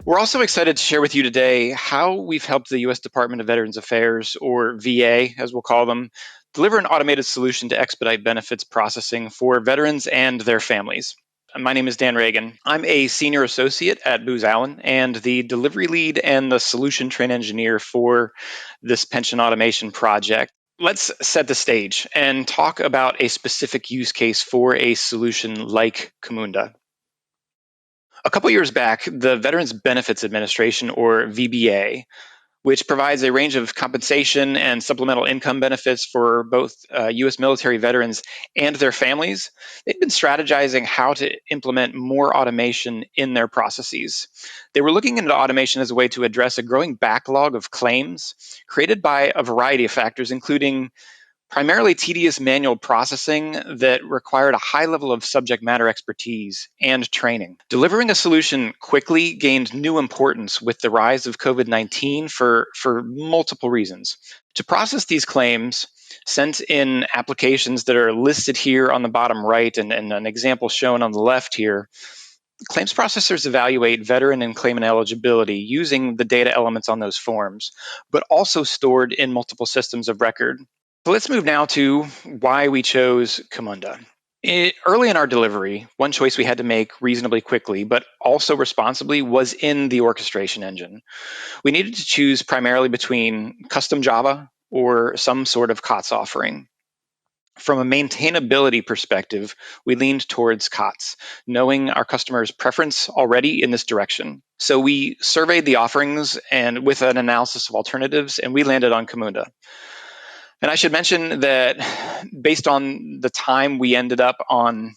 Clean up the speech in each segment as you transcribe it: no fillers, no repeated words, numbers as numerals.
We're also excited to share with you today how we've helped the U.S. Department of Veterans Affairs, or VA, as we'll call them, deliver an automated solution to expedite benefits processing for veterans and their families. My name is Dan Ragan. I'm a senior associate at Booz Allen and the delivery lead and the solution train engineer for this pension automation project. Let's set the stage and talk about a specific use case for a solution like Camunda. A couple years back, the Veterans Benefits Administration, or VBA, which provides a range of compensation and supplemental income benefits for both U.S. military veterans and their families, they've been strategizing how to implement more automation in their processes. They were looking into automation as a way to address a growing backlog of claims created by a variety of factors, including primarily tedious manual processing that required a high level of subject matter expertise and training. Delivering a solution quickly gained new importance with the rise of COVID-19 for multiple reasons. To process these claims sent in applications that are listed here on the bottom right and an example shown on the left here, claims processors evaluate veteran and claimant eligibility using the data elements on those forms, but also stored in multiple systems of record. So let's move now to why we chose Camunda. Early in our delivery, one choice we had to make reasonably quickly, but also responsibly, was in the orchestration engine. We needed to choose primarily between custom Java or some sort of COTS offering. From a maintainability perspective, we leaned towards COTS, knowing our customers' preference already in this direction. So we surveyed the offerings and with an analysis of alternatives, and we landed on Camunda. And I should mention that based on the time, we ended up on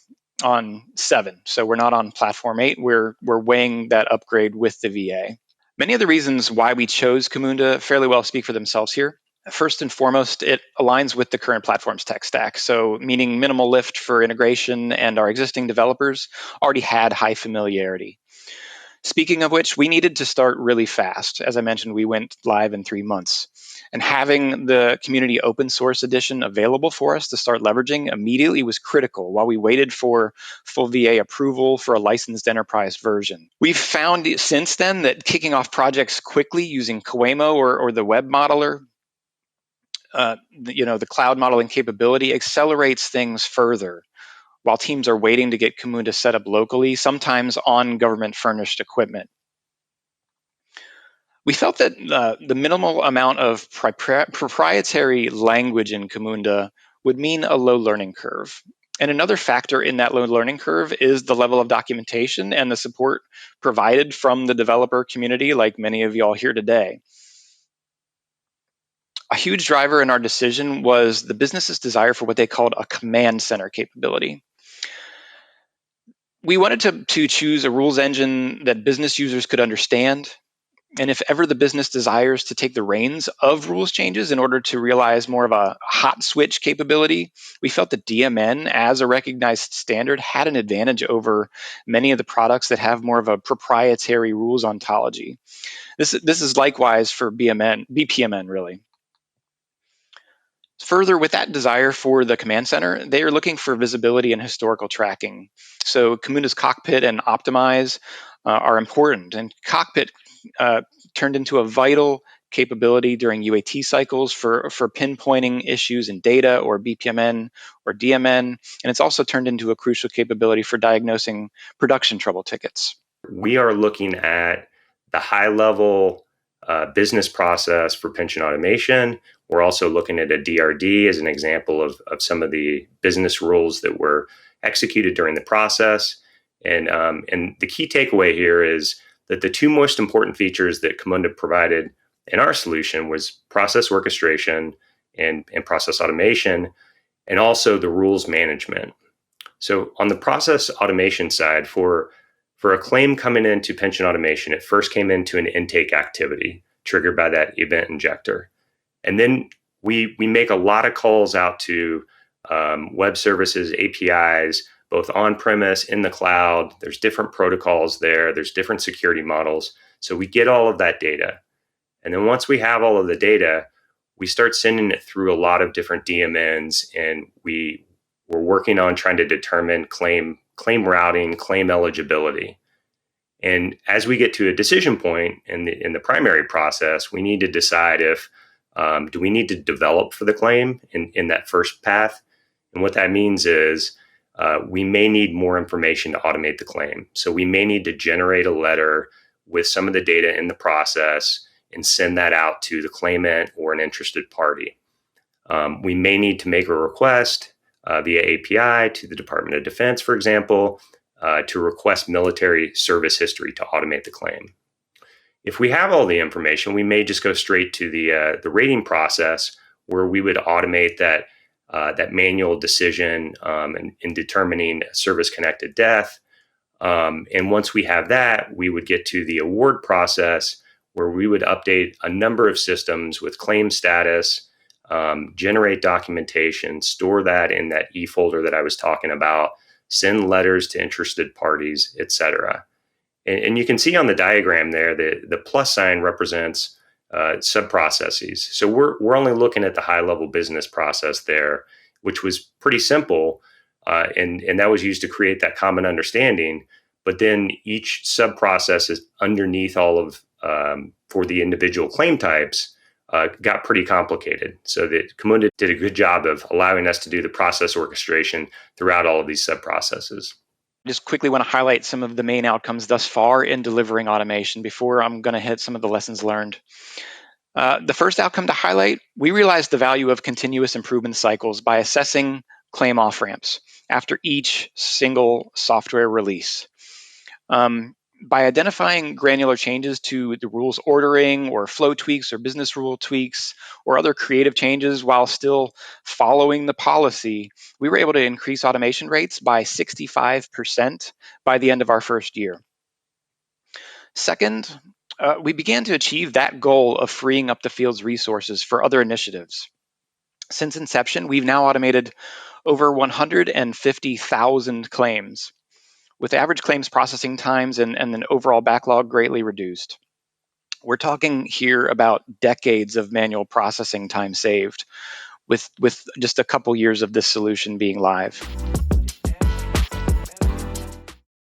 7. So we're not on platform 8. We're weighing that upgrade with the VA. Many of the reasons why we chose Camunda fairly well speak for themselves here. First and foremost, it aligns with the current platform's tech stack. So meaning minimal lift for integration, and our existing developers already had high familiarity. Speaking of which, we needed to start really fast. As I mentioned, we went live in 3 months. And having the community open source edition available for us to start leveraging immediately was critical while we waited for full VA approval for a licensed enterprise version. We've found since then that kicking off projects quickly using Coemo or the web modeler, the cloud modeling capability accelerates things further, while teams are waiting to get Camunda set up locally, sometimes on government-furnished equipment. We felt that the minimal amount of proprietary language in Camunda would mean a low learning curve. And another factor in that low learning curve is the level of documentation and the support provided from the developer community, like many of y'all here today. A huge driver in our decision was the business's desire for what they called a command center capability. We wanted to choose a rules engine that business users could understand. And if ever the business desires to take the reins of rules changes in order to realize more of a hot switch capability, we felt that DMN as a recognized standard had an advantage over many of the products that have more of a proprietary rules ontology. This is likewise for BPMN really. Further, with that desire for the command center, they are looking for visibility and historical tracking. So Camunda's Cockpit and Optimize are important. And Cockpit turned into a vital capability during UAT cycles for pinpointing issues in data or BPMN or DMN. And it's also turned into a crucial capability for diagnosing production trouble tickets. We are looking at the high-level business process for pension automation. We're also looking at a DRD as an example of some of the business rules that were executed during the process. And the key takeaway here is that the two most important features that Camunda provided in our solution was process orchestration and process automation, and also the rules management. So on the process automation side, for a claim coming into pension automation, it first came into an intake activity triggered by that event injector. And then we make a lot of calls out to web services, APIs, both on-premise, in the cloud. There's different protocols there. There's different security models. So we get all of that data. And then once we have all of the data, we start sending it through a lot of different DMNs, and we're working on trying to determine claim routing, claim eligibility. And as we get to a decision point in the primary process, we need to decide if do we need to develop for the claim in that first path. And what that means is we may need more information to automate the claim. So we may need to generate a letter with some of the data in the process and send that out to the claimant or an interested party. We may need to make a request via API to the Department of Defense, for example, to request military service history to automate the claim. If we have all the information, we may just go straight to the rating process, where we would automate that manual decision in determining service-connected death. And once we have that, we would get to the award process, where we would update a number of systems with claim status, generate documentation, store that in that e-folder that I was talking about, send letters to interested parties, etc. And you can see on the diagram there that the plus sign represents sub-processes. So we're only looking at the high-level business process there, which was pretty simple, and that was used to create that common understanding. But then each sub-process is underneath all of, for the individual claim types, got pretty complicated. So that Camunda did a good job of allowing us to do the process orchestration throughout all of these sub-processes. Just quickly want to highlight some of the main outcomes thus far in delivering automation before I'm going to hit some of the lessons learned. The first outcome to highlight, we realized the value of continuous improvement cycles by assessing claim off-ramps after each single software release. By identifying granular changes to the rules ordering or flow tweaks or business rule tweaks or other creative changes while still following the policy, we were able to increase automation rates by 65% by the end of our first year. Second, we began to achieve that goal of freeing up the field's resources for other initiatives. Since inception, we've now automated over 150,000 claims, with average claims processing times and an overall backlog greatly reduced. We're talking here about decades of manual processing time saved with just a couple years of this solution being live.